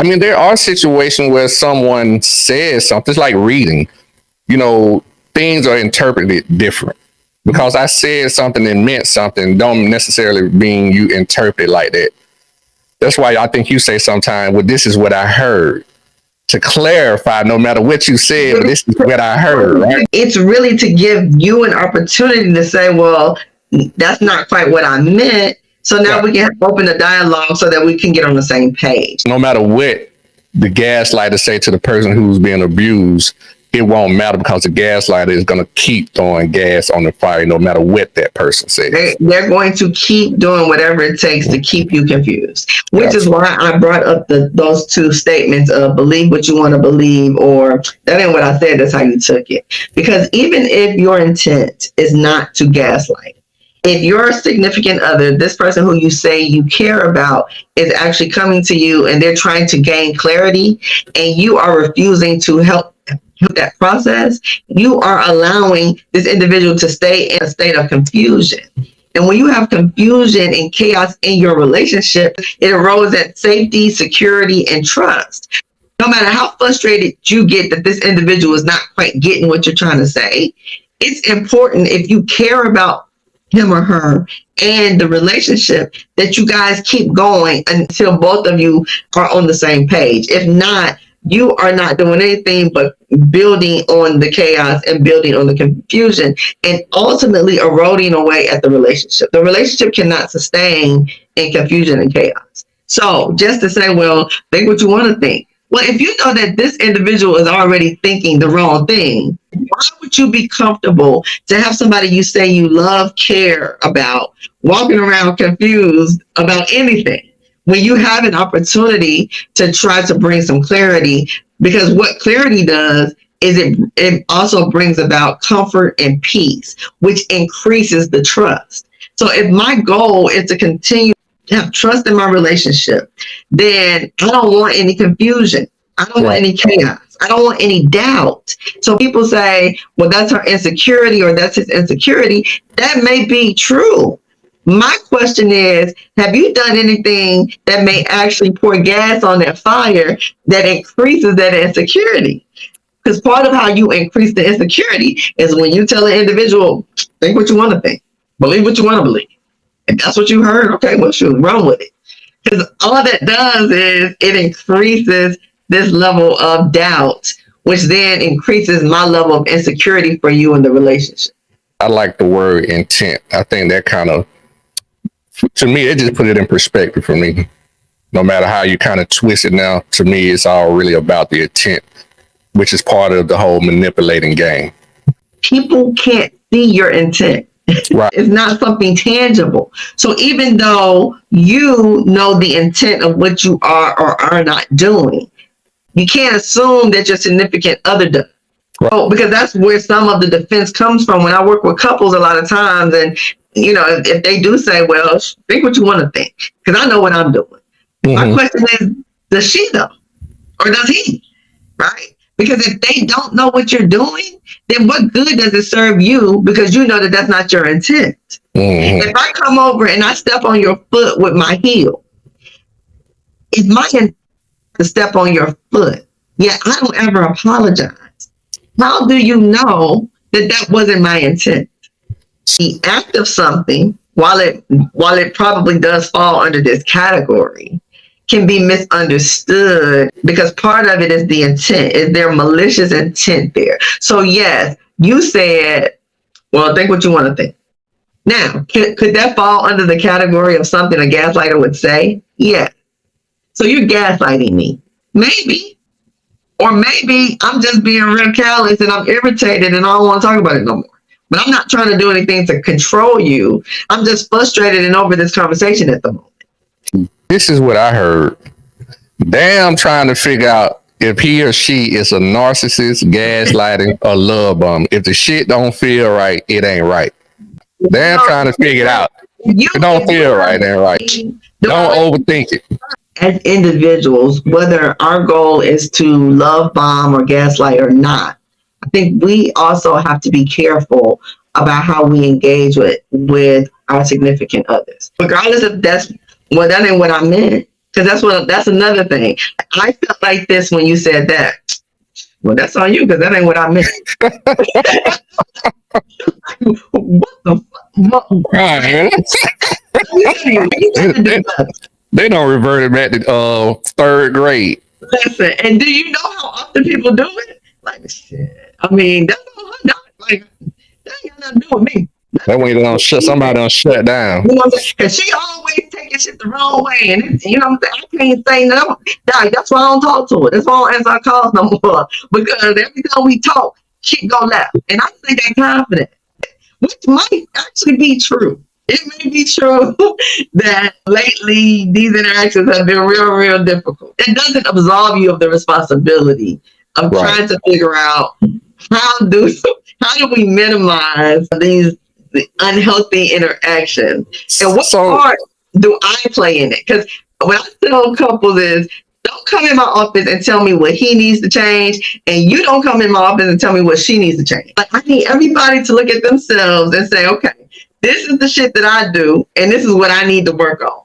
I mean, there are situations where someone says something. It's like reading. Things are interpreted different. Because I said something and meant something don't necessarily mean you interpret like that. That's why I think you say sometimes, well, this is what I heard. To clarify, no matter what you said, but this is what I heard, right? It's really to give you an opportunity to say, well, that's not quite what I meant. So now we can open the dialogue so that we can get on the same page. No matter what the gaslighter say to the person who's being abused, it won't matter because the gaslighter is going to keep throwing gas on the fire no matter what that person says. They're going to keep doing whatever it takes to keep you confused, which is why I brought up those two statements of believe what you want to believe, or that ain't what I said, that's how you took it. Because even if your intent is not to gaslight, if your significant other, this person who you say you care about, is actually coming to you and they're trying to gain clarity and you are refusing to help that process, you are allowing this individual to stay in a state of confusion. And when you have confusion and chaos in your relationship, it erodes that safety, security, and trust. No matter how frustrated you get that this individual is not quite getting what you're trying to say, it's important, if you care about him or her and the relationship, that you guys keep going until both of you are on the same page. If not, you are not doing anything but building on the chaos and building on the confusion and ultimately eroding away at the relationship. The relationship cannot sustain in confusion and chaos. So just to say, well, think what you want to think. Well, if you know that this individual is already thinking the wrong thing, why would you be comfortable to have somebody you say you love, care about, walking around confused about anything, when you have an opportunity to try to bring some clarity? Because what clarity does is it also brings about comfort and peace, which increases the trust. So if my goal is to continue to have trust in my relationship, then I don't want any confusion. I don't want any chaos. I don't want any doubt. So people say, well, that's her insecurity or that's his insecurity. That may be true. My question is, have you done anything that may actually pour gas on that fire that increases that insecurity? Because part of how you increase the insecurity is when you tell an individual, think what you want to think, believe what you want to believe. And that's what you heard. Okay, well, shoot, run with it. Because all that does is it increases this level of doubt, which then increases my level of insecurity for you in the relationship. I like the word intent. I think that kind of, to me, it just put it in perspective for me. No matter how you kind of twist it now, to me, it's all really about the intent, which is part of the whole manipulating game. People can't see your intent. Right. It's not something tangible. So even though you know the intent of what you are or are not doing, you can't assume that your significant other does. Right. So, because that's where some of the defense comes from. When I work with couples a lot of times, and if they do say, well, think what you want to think, because I know what I'm doing. Mm-hmm. My question is, does she know? Or does he? Right? Because if they don't know what you're doing, then what good does it serve you? Because you know that that's not your intent. Mm-hmm. If I come over and I step on your foot with my heel, it's my intent to step on your foot, yet I don't ever apologize. How do you know that that wasn't my intent? The act of something, while it probably does fall under this category, can be misunderstood because part of it is the intent. Is there malicious intent there? So yes, you said, well, think what you want to think. Now, could that fall under the category of something a gaslighter would say? Yeah. So you're gaslighting me. Maybe. Or maybe I'm just being real callous and I'm irritated and I don't want to talk about it no more. But I'm not trying to do anything to control you. I'm just frustrated and over this conversation at the moment. This is what I heard. Damn, trying to figure out if he or she is a narcissist, gaslighting, or love bomb. If the shit don't feel right, it ain't right. Damn, trying to figure it out. It don't feel right, it ain't right. Don't overthink it. As individuals, whether our goal is to love bomb or gaslight or not, I think we also have to be careful about how we engage with our significant others. Regardless if that ain't what I meant. Because that's another thing. I felt like this when you said that. Well, that's on you because that ain't what I meant. What the fuck? Right. They don't revert it back to third grade. Listen, and do you know how often people do it? Like, shit. I mean, that's all I know. Like, that ain't got nothing to do with me. That way they don't somebody don't shut down. You know what I'm saying? Because she always taking shit the wrong way. And it's, you know what I'm saying? I can't say no. That's why I don't talk to her. That's why I don't answer her calls no more. Because every time we talk, shit go left. And I say that confident, which might actually be true. It may be true that lately these interactions have been real, real difficult. It doesn't absolve you of the responsibility of trying to figure out how do we minimize these unhealthy interactions, and what part do I play in it? Because what I tell couples is, don't come in my office and tell me what he needs to change, and you don't come in my office and tell me what she needs to change. Like, I need everybody to look at themselves and say, okay, this is the shit that I do, and this is what I need to work on.